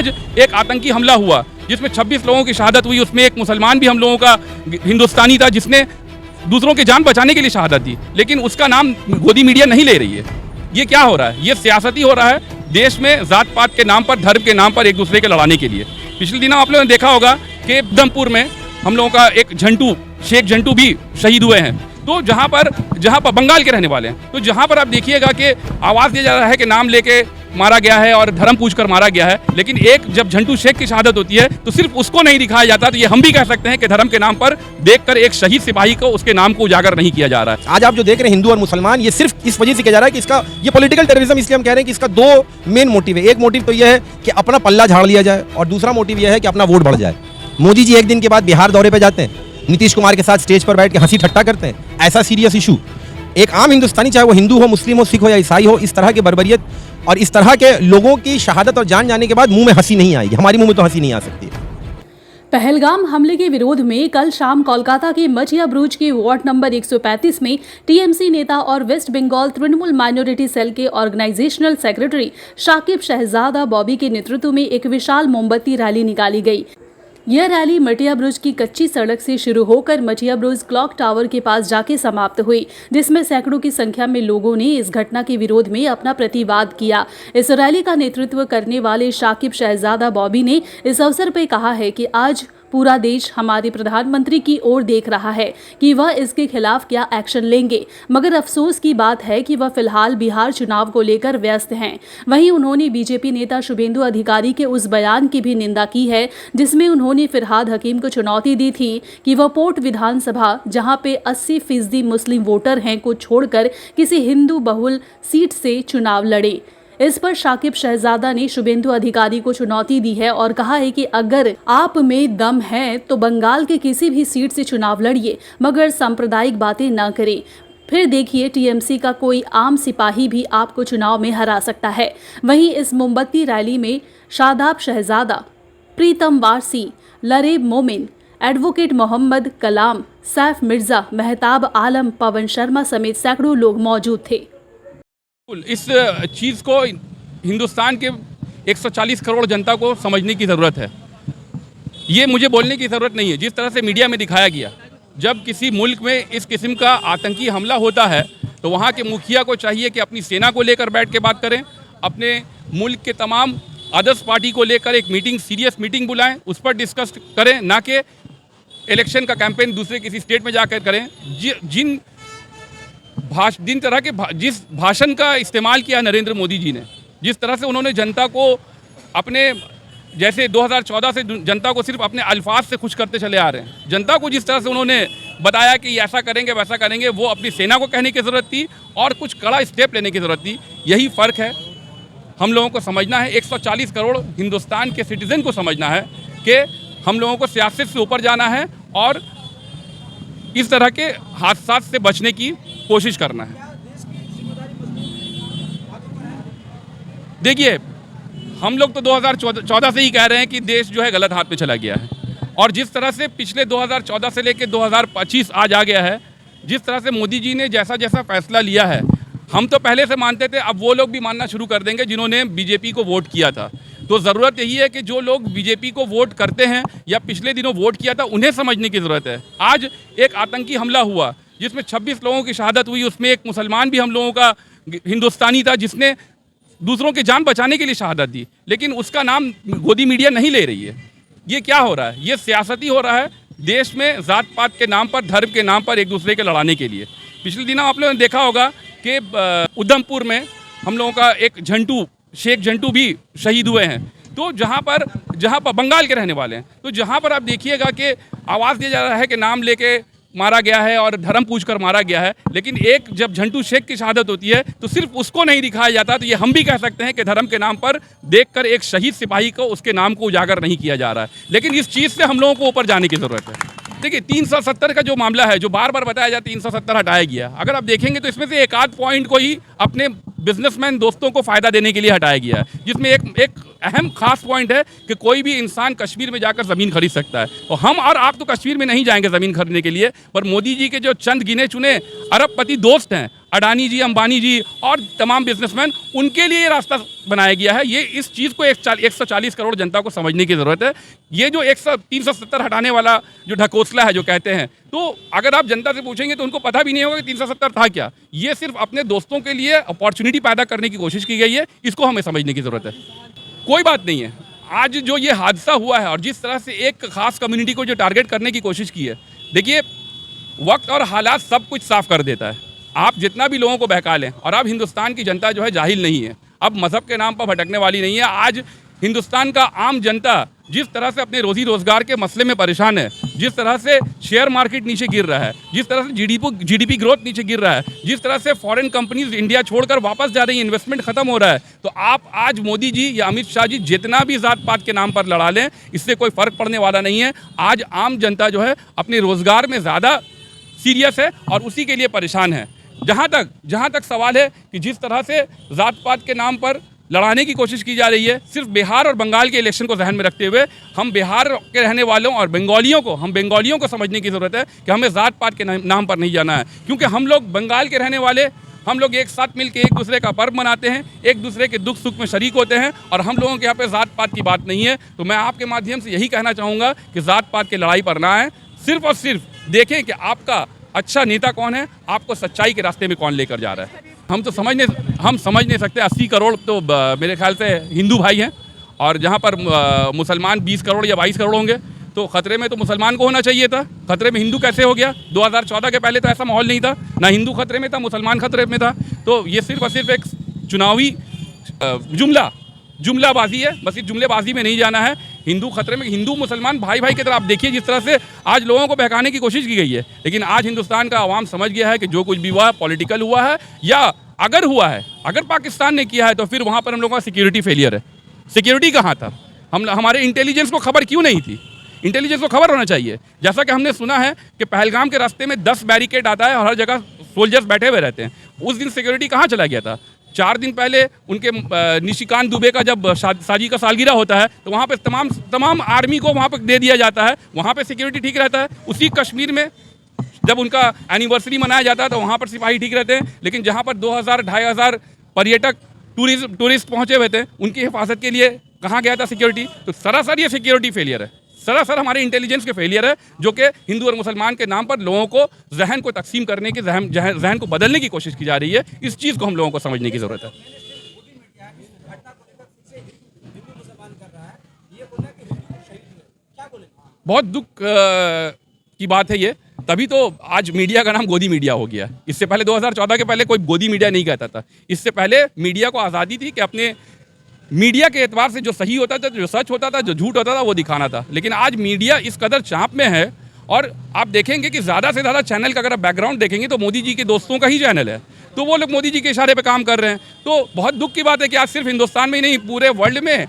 आज एक आतंकी हमला हुआ जिसमें 26 लोगों की शहादत हुई, उसमें एक मुसलमान भी हम लोगों का हिंदुस्तानी था जिसने दूसरों की जान बचाने के लिए शहादत दी, लेकिन उसका नाम गोदी मीडिया नहीं ले रही है। ये क्या हो रहा है? ये सियासती हो रहा है देश में, जात पात के नाम पर, धर्म के नाम पर एक दूसरे के लड़ाने के लिए। पिछले दिनों आप लोगों ने देखा होगा कि उधमपुर में हम लोगों का एक शेख झंटू भी शहीद हुए हैं। तो जहाँ पर बंगाल के रहने वाले हैं, तो जहाँ पर आप देखिएगा कि आवाज़ दिया जा रहा है कि नाम लेके मारा गया है और धर्म पूछकर मारा गया है, लेकिन एक जब झंटू शेख की शहादत होती है तो सिर्फ उसको नहीं दिखाया जाता। तो ये हम भी कह सकते हैं कि धर्म के नाम पर देखकर एक शहीद सिपाही को, उसके नाम को उजागर नहीं किया जा रहा है। आज आप जो देख रहे हैं हिंदू और मुसलमान, ये सिर्फ इस वजह से किया जा रहा है कि इसका ये पॉलिटिकल टेररिज्म, इसलिए हम कह रहे हैं कि इसका दो मेन मोटिव है। एक मोटिव तो यह है कि अपना पल्ला झाड़ लिया जाए और दूसरा मोटिव यह है कि अपना वोट बढ़ जाए। मोदी जी एक दिन के बाद बिहार दौरे पर जाते हैं, नीतीश कुमार के साथ स्टेज पर बैठ के हंसी ठट्टा करते हैं। ऐसा सीरियस इशू एक आम हिंदुस्तानी, चाहे वो हिंदू हो, मुस्लिम हो, सिख हो या ईसाई हो, इस तरह के बर्बरियत और इस तरह के लोगों की शहादत और जान जाने के बाद मुंह में हंसी नहीं आएगी। हमारी मुंह में तो हंसी नहीं आ सकती है। पहलगाम हमले के विरोध में कल शाम कोलकाता के मटिया ब्रुज के वार्ड नंबर 135 में टीएमसी नेता और West Bengal Trinamool minority cell के organisational secretary Shakib Shahzada Bobby के नेतृत्व में एक विशाल मोमबत्ती रैली निकाली गई। यह रैली मटिया ब्रुज की कच्ची सड़क से शुरू होकर मटिया ब्रुज क्लॉक टावर के पास जाके समाप्त हुई, जिसमें सैकड़ों की संख्या में लोगों ने इस घटना के विरोध में अपना प्रतिवाद किया। इस रैली का नेतृत्व करने वाले शाकिब शहजादा बॉबी ने इस अवसर पर कहा है कि आज पूरा देश हमारे प्रधानमंत्री की ओर देख रहा है कि वह इसके खिलाफ क्या एक्शन लेंगे, मगर अफसोस की बात है कि वह फिलहाल बिहार चुनाव को लेकर व्यस्त हैं। वहीं उन्होंने बीजेपी नेता शुभेंदु अधिकारी के उस बयान की भी निंदा की है जिसमें उन्होंने फिरहाद हकीम को चुनौती दी थी कि वह पोर्ट विधानसभा, जहां पे 80% मुस्लिम वोटर हैं, को छोड़कर किसी हिंदू बहुल सीट से चुनाव लड़े। इस पर शाकिब शहजादा ने शुभेंदु अधिकारी को चुनौती दी है और कहा है कि अगर आप में दम है तो बंगाल के किसी भी सीट से चुनाव लड़िए, मगर सांप्रदायिक बातें न करें। फिर देखिए टीएमसी का कोई आम सिपाही भी आपको चुनाव में हरा सकता है। वहीं इस मोमबत्ती रैली में शादाब शहजादा, प्रीतम वारसी, लरेब मोमिन, एडवोकेट मोहम्मद कलाम, सैफ मिर्जा, मेहताब आलम, पवन शर्मा समेत सैकड़ों लोग मौजूद थे। इस चीज़ को हिंदुस्तान के 140 करोड़ जनता को समझने की ज़रूरत है। ये मुझे बोलने की ज़रूरत नहीं है। जिस तरह से मीडिया में दिखाया गया, जब किसी मुल्क में इस किस्म का आतंकी हमला होता है तो वहाँ के मुखिया को चाहिए कि अपनी सेना को लेकर बैठ के बात करें, अपने मुल्क के तमाम अदर्स पार्टी को लेकर एक मीटिंग, सीरियस मीटिंग बुलाएं, उस पर डिस्कस करें, ना कि इलेक्शन का कैंपेन दूसरे किसी स्टेट में जाकर करें। जिस भाषण का इस्तेमाल किया नरेंद्र मोदी जी ने, जिस तरह से उन्होंने जनता को अपने, जैसे 2014 से जनता को सिर्फ अपने अल्फाज से खुश करते चले आ रहे हैं, जनता को जिस तरह से उन्होंने बताया कि ऐसा करेंगे वैसा करेंगे, वो अपनी सेना को कहने की ज़रूरत थी और कुछ कड़ा स्टेप लेने की ज़रूरत थी। यही फ़र्क है। हम लोगों को समझना है, 140 करोड़ हिंदुस्तान के सिटीज़न को समझना है कि हम लोगों को सियासत से ऊपर जाना है और इस तरह के हादसा से बचने की कोशिश करना है। देखिए, हम लोग तो 2014 से ही कह रहे हैं कि देश जो है गलत हाथ में चला गया है, और जिस तरह से पिछले 2014 से लेकर 2025 आज आ गया है, जिस तरह से मोदी जी ने जैसा जैसा फैसला लिया है, हम तो पहले से मानते थे, अब वो लोग भी मानना शुरू कर देंगे जिन्होंने बीजेपी को वोट किया था। तो ज़रूरत यही है कि जो लोग बीजेपी को वोट करते हैं या पिछले दिनों वोट किया था, उन्हें समझने की ज़रूरत है। आज एक आतंकी हमला हुआ जिसमें 26 लोगों की शहादत हुई, उसमें एक मुसलमान भी हम लोगों का हिंदुस्तानी था जिसने दूसरों की जान बचाने के लिए शहादत दी, लेकिन उसका नाम गोदी मीडिया नहीं ले रही है। ये क्या हो रहा है? ये सियासती हो रहा है देश में, जात पात के नाम पर, धर्म के नाम पर एक दूसरे के लड़ाने के लिए। पिछले दिनों आप लोगों ने देखा होगा कि उधमपुर में हम लोगों का एक शेख झंटू भी शहीद हुए हैं। तो जहाँ पर बंगाल के रहने वाले हैं, तो जहाँ पर आप देखिएगा कि आवाज़ दिया जा रहा है कि नाम लेके मारा गया है और धर्म पूछकर मारा गया है, लेकिन एक जब झंटू शेख की शहादत होती है तो सिर्फ उसको नहीं दिखाया जाता। तो ये हम भी कह सकते हैं कि धर्म के नाम पर देखकर एक शहीद सिपाही को, उसके नाम को उजागर नहीं किया जा रहा है। लेकिन इस चीज़ से हम लोगों को ऊपर जाने की ज़रूरत है। देखिए, 370 का जो मामला है, जो बार बार बताया जाता है 370 हटाया गया, अगर आप देखेंगे तो इसमें से एक आध पॉइंट को ही अपने बिजनेसमैन दोस्तों को फ़ायदा देने के लिए हटाया गया है, जिसमें एक अहम खास पॉइंट है कि कोई भी इंसान कश्मीर में जाकर ज़मीन खरीद सकता है। और हम और आप तो कश्मीर में नहीं जाएंगे ज़मीन खरीदने के लिए, पर मोदी जी के जो चंद गिने चुने अरबपति दोस्त हैं, अडानी जी, अंबानी जी और तमाम बिजनेसमैन, उनके लिए ये रास्ता बनाया गया है। ये इस चीज़ को 140 करोड़ जनता को समझने की ज़रूरत है। ये जो 370 हटाने वाला जो ढकोसला है जो कहते हैं, तो अगर आप जनता से पूछेंगे तो उनको पता भी नहीं होगा कि 370 था क्या। ये सिर्फ अपने दोस्तों के लिए अपॉर्चुनिटी पैदा करने की कोशिश की गई है, इसको हमें समझने की ज़रूरत है। कोई बात नहीं है, आज जो ये हादसा हुआ है और जिस तरह से एक खास कम्युनिटी को जो टारगेट करने की कोशिश की है, देखिए वक्त और हालात सब कुछ साफ कर देता है। आप जितना भी लोगों को बहका लें, और अब हिंदुस्तान की जनता जो है जाहिल नहीं है, अब मज़हब के नाम पर भटकने वाली नहीं है। आज हिंदुस्तान का आम जनता जिस तरह से अपने रोज़ी रोज़गार के मसले में परेशान है, जिस तरह से शेयर मार्केट नीचे गिर रहा है, जिस तरह से जीडीपी ग्रोथ नीचे गिर रहा है, जिस तरह से फॉरेन कंपनीज इंडिया छोड़कर वापस जा रही है, इन्वेस्टमेंट खत्म हो रहा है, तो आप आज मोदी जी या अमित शाह जी जितना भी जात पात के नाम पर लड़ा लें, इससे कोई फ़र्क पड़ने वाला नहीं है। आज आम जनता जो है अपने रोज़गार में ज़्यादा सीरियस है और उसी के लिए परेशान है। जहाँ तक सवाल है कि जिस तरह से जात पात के नाम पर लड़ाने की कोशिश की जा रही है, सिर्फ बिहार और बंगाल के इलेक्शन को ज़हन में रखते हुए हम बिहार के रहने वालों और बंगालियों को समझने की ज़रूरत है कि हमें जात पात के नाम पर नहीं जाना है। क्योंकि हम लोग बंगाल के रहने वाले, हम लोग एक साथ मिलकर एक दूसरे का पर्व मनाते हैं, एक दूसरे के दुख सुख में शरीक होते हैं, और हम लोगों के यहाँ पे जात पात की बात नहीं है। तो मैं आपके माध्यम से यही कहना चाहूँगा कि जात पात की लड़ाई पर ना आए, सिर्फ और सिर्फ देखें कि आपका अच्छा नेता कौन है, आपको सच्चाई के रास्ते में कौन लेकर जा रहा है। हम समझ नहीं सकते। 80 करोड़ तो मेरे ख्याल से हिंदू भाई हैं, और जहाँ पर मुसलमान 20 करोड़ या 22 करोड़ होंगे, तो ख़तरे में तो मुसलमान को होना चाहिए था। ख़तरे में हिंदू कैसे हो गया? 2014 के पहले तो ऐसा माहौल नहीं था, ना हिंदू खतरे में था, मुसलमान खतरे में था। तो ये सिर्फ और सिर्फ एक चुनावी जुमलाबाजी है, बस इस जुमलेबाजी में नहीं जाना है। हिंदू खतरे में, हिंदू मुसलमान भाई भाई की तरह आप देखिए जिस तरह से आज लोगों को बहकाने की कोशिश की गई है। लेकिन आज हिंदुस्तान का आवाम समझ गया है कि जो कुछ भी हुआ पॉलिटिकल हुआ है, या अगर हुआ है, अगर पाकिस्तान ने किया है, तो फिर वहाँ पर हम लोगों का सिक्योरिटी फेलियर है। सिक्योरिटी कहाँ था? हमारे इंटेलिजेंस को खबर क्यों नहीं थी? इंटेलिजेंस को खबर होना चाहिए। जैसा कि हमने सुना है कि पहलगाम के रास्ते में 10 बैरिकेड आता है और हर जगह सोल्जर्स बैठे हुए रहते हैं। उस दिन सिक्योरिटी कहाँ चला गया था? 4 दिन पहले उनके निशिकांत दुबे का जब शादी का सालगिरह होता है, तो वहाँ पे तमाम आर्मी को वहाँ पर दे दिया जाता है, वहाँ पे सिक्योरिटी ठीक रहता है। उसी कश्मीर में जब उनका एनिवर्सरी मनाया जाता है, तो वहाँ पर सिपाही ठीक रहते हैं। लेकिन जहाँ पर 2000-2500 पर्यटक टूरिस्ट पहुँचे हुए थे, उनकी हिफाजत के लिए कहाँ गया था सिक्योरिटी? तो सरासर ये सिक्योरिटी फेलियर है, सरासर हमारे इंटेलिजेंस के फेलियर है, जो कि हिंदू और मुसलमान के नाम पर लोगों को जहन को तकसीम करने की, जहन को बदलने की कोशिश की जा रही है। इस चीज़ को हम लोगों को समझने की ज़रूरत है। बहुत दुख की बात है ये, तभी तो आज मीडिया का नाम गोदी मीडिया हो गया। इससे पहले 2014 के पहले कोई गोदी मीडिया नहीं कहता था। इससे पहले मीडिया को आज़ादी थी कि अपने मीडिया के एतबार से जो सही होता था, जो सच होता था, जो झूठ होता था, वो दिखाना था। लेकिन आज मीडिया इस कदर चाप में है, और आप देखेंगे कि ज़्यादा से ज़्यादा चैनल का अगर आप बैकग्राउंड देखेंगे तो मोदी जी के दोस्तों का ही चैनल है, तो वो लोग मोदी जी के इशारे पे काम कर रहे हैं। तो बहुत दुख की बात है कि आज सिर्फ हिंदुस्तान में ही नहीं, पूरे वर्ल्ड में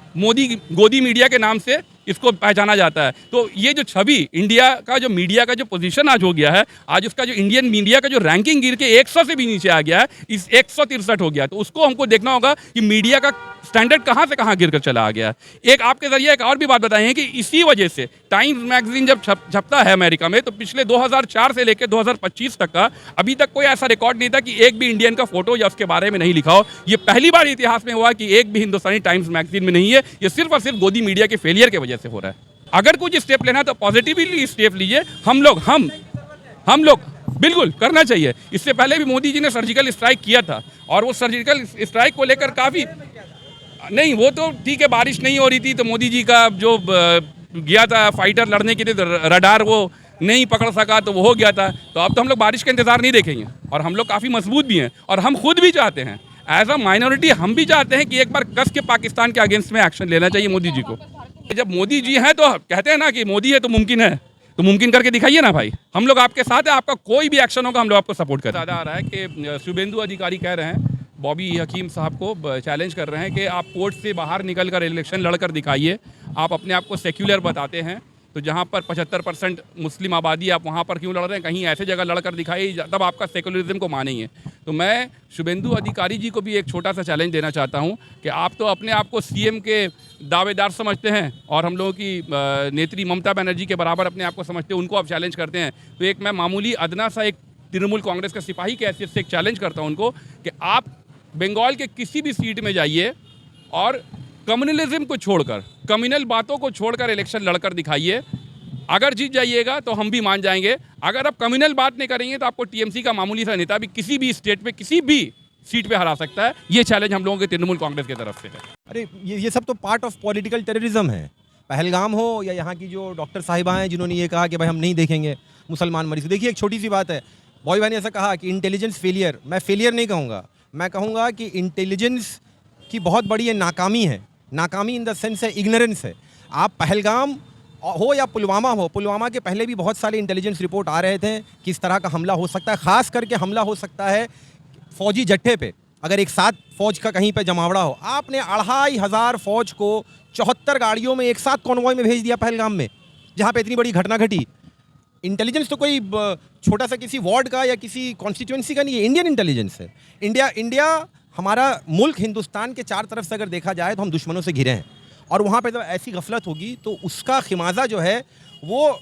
गोदी मीडिया के नाम से इसको पहचाना जाता है। तो ये जो छवि इंडिया का, जो मीडिया का जो पोजीशन आज हो गया है, आज उसका जो इंडियन मीडिया का जो रैंकिंग गिर के 100 से भी नीचे आ गया है, इस 163 हो गया। तो उसको हमको देखना होगा कि मीडिया का स्टैंडर्ड कहाँ से कहाँ गिर कर चला आ गया है। एक आपके जरिए एक और भी बात बताएं कि इसी वजह से टाइम्स मैगजीन जब छपता है अमेरिका में, तो पिछले 2004 से लेकर 2025 तक का अभी तक कोई ऐसा रिकॉर्ड नहीं था कि एक भी इंडियन का फोटो या उसके बारे में नहीं लिखा हो। ये पहली बार इतिहास में हुआ कि एक भी हिंदुस्तानी टाइम्स मैगजीन में नहीं है। ये सिर्फ और सिर्फ गोदी मीडिया के फेलियर की वजह से हो रहा है। अगर कुछ स्टेप लेना है तो पॉजिटिवली स्टेप लीजिए। हम लोग बिल्कुल करना चाहिए। इससे पहले भी मोदी जी ने सर्जिकल स्ट्राइक किया था, और वो सर्जिकल स्ट्राइक को लेकर काफ़ी नहीं, वो तो ठीक है, बारिश नहीं हो रही थी तो मोदी जी का जो गया था फाइटर लड़ने के लिए, तो रडार वो नहीं पकड़ सका, तो वो हो गया था। तो अब तो हम लोग बारिश का इंतज़ार नहीं देखेंगे, और हम लोग काफ़ी मजबूत भी हैं, और हम खुद भी चाहते हैं, एज अ माइनॉरिटी हम भी चाहते हैं कि एक बार कस के पाकिस्तान के अगेंस्ट में एक्शन लेना चाहिए मोदी जी को। जब मोदी जी हैं तो कहते हैं ना कि मोदी है तो मुमकिन है, तो मुमकिन करके दिखाइए ना भाई। हम लोग आपके साथ हैं, आपका कोई भी एक्शन होगा हम लोग आपको सपोर्ट करें। ज़्यादा आ रहा है कि शुभेंदु अधिकारी कह रहे हैं, बॉबी हकीम साहब को चैलेंज कर रहे हैं कि आप कोर्ट से बाहर निकल कर इलेक्शन लड़कर दिखाइए। आप अपने आप को सेक्युलर बताते हैं, तो जहाँ पर 75% मुस्लिम आबादी, आप वहाँ पर क्यों लड़ रहे हैं? कहीं ऐसे जगह लड़कर दिखाइए, तब आपका सेकुलरिज्म को मानेंगे। तो मैं शुभेंदु अधिकारी जी को भी एक छोटा सा चैलेंज देना चाहता हूँ कि आप तो अपने आप को सीएम के दावेदार समझते हैं, और हम लोगों की नेत्री ममता बनर्जी के बराबर अपने आप को समझते हैं, उनको आप चैलेंज करते हैं। तो एक मैं मामूली अदना सा एक तृणमूल कांग्रेस के सिपाही की हैसियत से एक चैलेंज करता हूं उनको कि आप बंगाल के किसी भी सीट में जाइए और कम्युनलिज्म को छोड़कर, कम्युनल बातों को छोड़कर इलेक्शन लड़कर दिखाइए। अगर जीत जाइएगा तो हम भी मान जाएंगे। अगर आप कम्युनल बात नहीं करेंगे तो आपको टीएमसी का मामूली सा नेता भी किसी भी स्टेट पे किसी भी सीट पे हरा सकता है। ये चैलेंज हम लोगों के तृणमूल कांग्रेस की तरफ से है। अरे ये सब तो पार्ट ऑफ पॉलिटिकल टेररिज्म है। पहलगाम हो या यहाँ की जो डॉक्टर साहिबा हैं जिन्होंने ये कहा कि भाई हम नहीं देखेंगे मुसलमान मरीज। देखिए एक छोटी सी बात है, बॉय भाई ने ऐसा कहा कि इंटेलिजेंस फेलियर, मैं फेलियर नहीं कहूँगा, मैं कहूँगा कि इंटेलिजेंस की बहुत बड़ी ये नाकामी है। नाकामी इन द सेंस है इग्नोरेंस है। आप पहलगाम हो या पुलवामा हो, पुलवामा के पहले भी बहुत सारे इंटेलिजेंस रिपोर्ट आ रहे थे कि इस तरह का हमला हो सकता है। ख़ास करके हमला हो सकता है फौजी जट्ठे पे, अगर एक साथ फौज का कहीं पे जमावड़ा हो। आपने 2500 फौज को 74 गाड़ियों में एक साथ कॉन्वॉय में भेज दिया पहलगाम में, जहाँ पे इतनी बड़ी घटना घटी। इंटेलिजेंस तो कोई छोटा सा किसी वार्ड का या किसी कॉन्स्टिट्यूंसी का नहीं है, इंडियन इंटेलिजेंस है। इंडिया हमारा मुल्क हिंदुस्तान के चार तरफ से अगर देखा जाए तो हम दुश्मनों से घिरे हैं, और वहाँ पे जब ऐसी गफलत होगी तो उसका खिमाजा जो है वो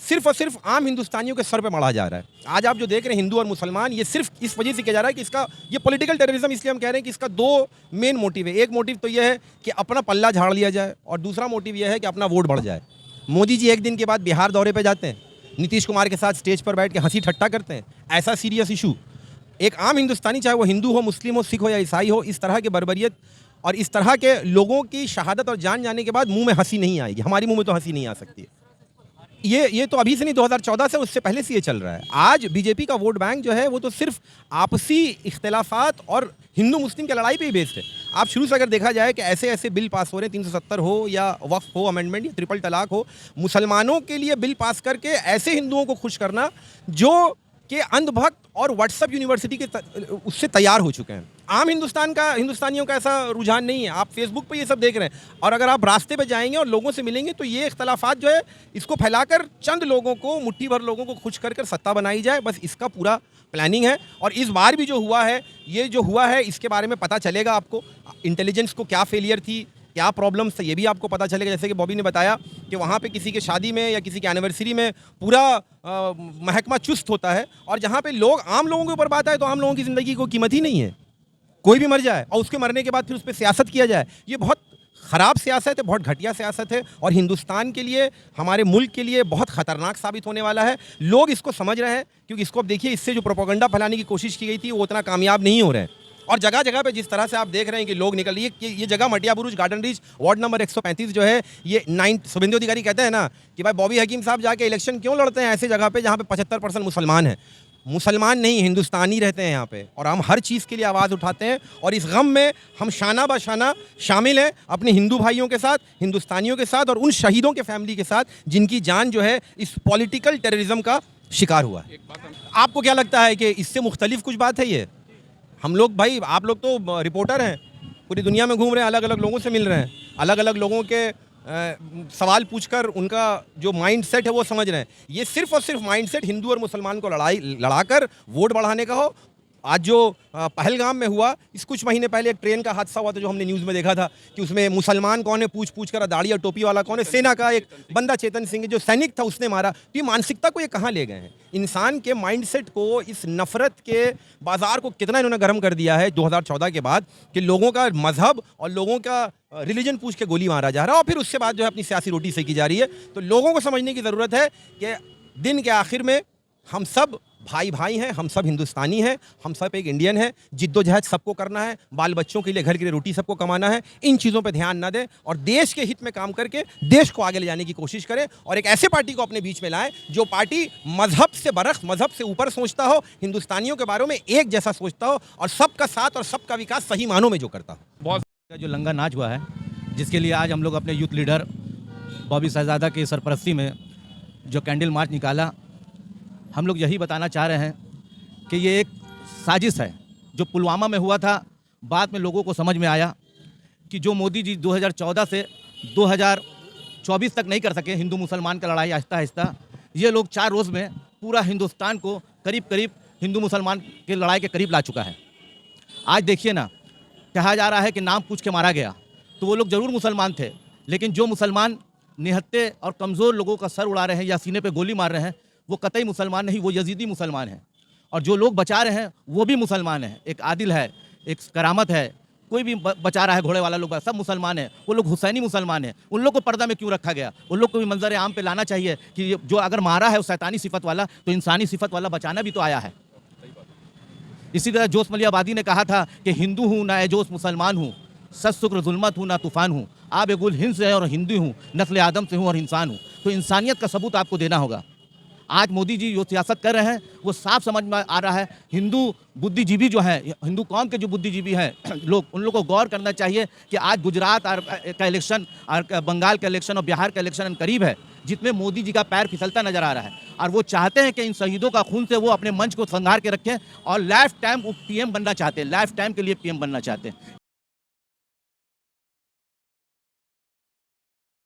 सिर्फ और सिर्फ आम हिंदुस्तानियों के सर पे मढ़ा जा रहा है। आज आप जो देख रहे हैं हिंदू और मुसलमान, ये सिर्फ इस वजह से किया जा रहा है कि इसका ये पॉलिटिकल टेररिज्म, इसलिए हम कह रहे हैं कि इसका दो मेन मोटिव है। एक मोटिव तो यह है कि अपना पल्ला झाड़ लिया जाए, और दूसरा मोटिव यह है कि अपना वोट बढ़ जाए। मोदी जी एक दिन के बाद बिहार दौरे पर जाते हैं, नीतीश कुमार के साथ स्टेज पर बैठ के हंसी ठट्टा करते हैं। ऐसा सीरियस इशू एक आम हिंदुस्तानी, चाहे वो हिंदू हो, मुस्लिम हो, सिख हो या ईसाई हो, इस तरह के बर्बरियत और इस तरह के लोगों की शहादत और जान जाने के बाद मुंह में हंसी नहीं आएगी। हमारी मुंह में तो हंसी नहीं आ सकती है। ये तो अभी से नहीं, 2014 से, उससे पहले से ये चल रहा है। आज बीजेपी का वोट बैंक जो है वो तो सिर्फ आपसी इख्तिलाफात और हिंदू मुस्लिम की लड़ाई पे ही बेस्ड है। आप शुरू से अगर देखा जाए कि ऐसे ऐसे बिल पास हो रहे हैं, 370 हो या वक्फ हो अमेंडमेंट या ट्रिपल तलाक हो, मुसलमानों के लिए बिल पास करके ऐसे हिंदुओं को खुश करना जो कि अंधभक्त और व्हाट्सएप यूनिवर्सिटी के उससे तैयार हो चुके हैं। आम हिंदुस्तानियों का ऐसा रुझान नहीं है। आप फेसबुक पे ये सब देख रहे हैं, और अगर आप रास्ते पे जाएंगे और लोगों से मिलेंगे तो ये इख्तलाफात जो है इसको फैलाकर चंद लोगों को, मुट्ठी भर लोगों को खुश कर सत्ता बनाई जाए, बस इसका पूरा प्लानिंग है। और इस बार भी जो हुआ है, ये जो हुआ है इसके बारे में पता चलेगा आपको, इंटेलिजेंस को क्या फेलियर थी, क्या प्रॉब्लम्स थे, ये भी आपको पता चलेगा। जैसे कि बॉबी ने बताया कि वहाँ पे किसी के शादी में या किसी के एनिवर्सरी में पूरा महकमा चुस्त होता है, और जहाँ पे आम लोगों के ऊपर बात आए तो आम लोगों की ज़िंदगी को कीमत ही नहीं है। कोई भी मर जाए और उसके मरने के बाद फिर उस पर सियासत किया जाए, ये बहुत ख़राब सियासत है, बहुत घटिया सियासत है, और हिंदुस्तान के लिए, हमारे मुल्क के लिए बहुत ख़तरनाक साबित होने वाला है। लोग इसको समझ रहे हैं, क्योंकि इसको अब देखिए, इससे जो प्रोपेगेंडा फैलाने की कोशिश की गई थी वो उतना कामयाब नहीं हो रहे हैं। और जगह जगह पे जिस तरह से आप देख रहे हैं कि लोग निकल, ये जगह मटिया बुरुज, गार्डन रीच, वार्ड नंबर 135 जो है, ये 9 शुभेंदु अधिकारी कहते हैं ना कि भाई बॉबी हकीम साहब जाके इलेक्शन क्यों लड़ते हैं ऐसे जगह पे जहाँ पे 75% मुसलमान हैं। मुसलमान नहीं, हिंदुस्तानी रहते हैं यहाँ पे, और हम हर चीज़ के लिए आवाज़ उठाते हैं, और इस गम में हम शाना बाशाना शामिल हैं अपने हिंदू भाइयों के साथ, हिंदुस्तानियों के साथ, और उन शहीदों के फैमिली के साथ जिनकी जान जो है इस पॉलिटिकल टेररिज्म का शिकार हुआ है। आपको क्या लगता है कि इससे मुख्तलिफ कुछ बात है? ये हम लोग, भाई आप लोग तो रिपोर्टर हैं, पूरी दुनिया में घूम रहे हैं, अलग अलग लोगों से मिल रहे हैं, अलग अलग लोगों के सवाल पूछकर उनका जो माइंड सेट है वो समझ रहे हैं। ये सिर्फ और सिर्फ माइंड सेट हिंदू और मुसलमान को लड़ाकर वोट बढ़ाने का हो। आज जो पहलगाम में हुआ, इस कुछ महीने पहले एक ट्रेन का हादसा हुआ था जो हमने न्यूज़ में देखा था कि उसमें मुसलमान कौन है पूछ कर, दाढ़ी और टोपी वाला कौन है, सेना का एक बंदा चेतन सिंह जो सैनिक था उसने मारा। तो ये मानसिकता को ये कहाँ ले गए हैं? इंसान के माइंडसेट को, इस नफ़रत के बाज़ार को कितना इन्होंने गर्म कर दिया है 2014 के बाद, कि लोगों का मजहब और लोगों का रिलीजन पूछ के गोली मारा जा रहा है, और फिर उसके बाद जो है अपनी सियासी रोटी सेकी जा रही है। तो लोगों को समझने की ज़रूरत है कि दिन के आखिर में हम सब भाई भाई हैं, हम सब हिंदुस्तानी हैं, हम सब एक इंडियन हैं। जिद्दोजहद सबको करना है, बाल बच्चों के लिए, घर के लिए रोटी सबको कमाना है। इन चीज़ों पे ध्यान ना दें और देश के हित में काम करके देश को आगे ले जाने की कोशिश करें, और एक ऐसे पार्टी को अपने बीच में लाएं जो पार्टी मजहब से बरख, मजहब से ऊपर सोचता हो, हिंदुस्तानियों के बारे में एक जैसा सोचता हो, और सबका साथ और सबका विकास सही मानों में जो करता हो। बहुत जो लंगा नाच हुआ है, जिसके लिए आज हम लोग अपने यूथ लीडर बॉबी शहजादा की सरपरस्ती में जो कैंडल मार्च निकाला, हम लोग यही बताना चाह रहे हैं कि ये एक साजिश है। जो पुलवामा में हुआ था, बाद में लोगों को समझ में आया कि जो मोदी जी 2014 से 2024 तक नहीं कर सके हिंदू मुसलमान का लड़ाई, आहिस्ता आहिस्ता ये लोग 4 रोज़ में पूरा हिंदुस्तान को करीब करीब हिंदू मुसलमान के लड़ाई के करीब ला चुका है। आज देखिए ना, कहा जा रहा है कि नाम पूछ के मारा गया, तो वो लोग ज़रूर मुसलमान थे, लेकिन जो मुसलमान निहत्ते और कमज़ोर लोगों का सर उड़ा रहे हैं या सीने पे गोली मार रहे हैं, वो कतई मुसलमान नहीं, वो यजीदी मुसलमान हैं। और जो लोग बचा रहे हैं वो भी मुसलमान हैं। एक आदिल है, एक करामत है, कोई भी बचा रहा है, घोड़े वाला लोग सब मुसलमान है। वो लोग हुसैनी मुसलमान हैं। उन लोग को पर्दा में क्यों रखा गया? उन लोग को भी मंजर आम पे लाना चाहिए कि जो अगर मारा है वो शैतानी सिफत वाला, तो इंसानी सिफत वाला बचाना भी तो आया है। इसी तरह जोश मलिया आबादी ने कहा था कि हिंदू हूँ ना जोश मुसलमान हूँ, सच शुक्र जुल्मत हूँ ना तूफान हूँ, आब गुल हिंद से है और हिंदू हूँ, नस्ल आदम से हूँ और इंसान हूँ। तो इंसानियत का सबूत आपको देना होगा। आज मोदी जी जो सियासत कर रहे हैं वो साफ समझ में आ रहा है। हिंदू बुद्धिजीवी जो हैं, हिंदू कौम के जो बुद्धिजीवी हैं लोग, उन लोगों को गौर करना चाहिए कि आज गुजरात का इलेक्शन और बंगाल का इलेक्शन और बिहार का इलेक्शन करीब है, जिसमें मोदी जी का पैर फिसलता नजर आ रहा है। और वो चाहते हैं कि इन शहीदों का खून से वो अपने मंच को संभाल के रखें और लाइफ टाइम पीएम बनना चाहते हैं, लाइफ टाइम के लिए पीएम बनना चाहते हैं।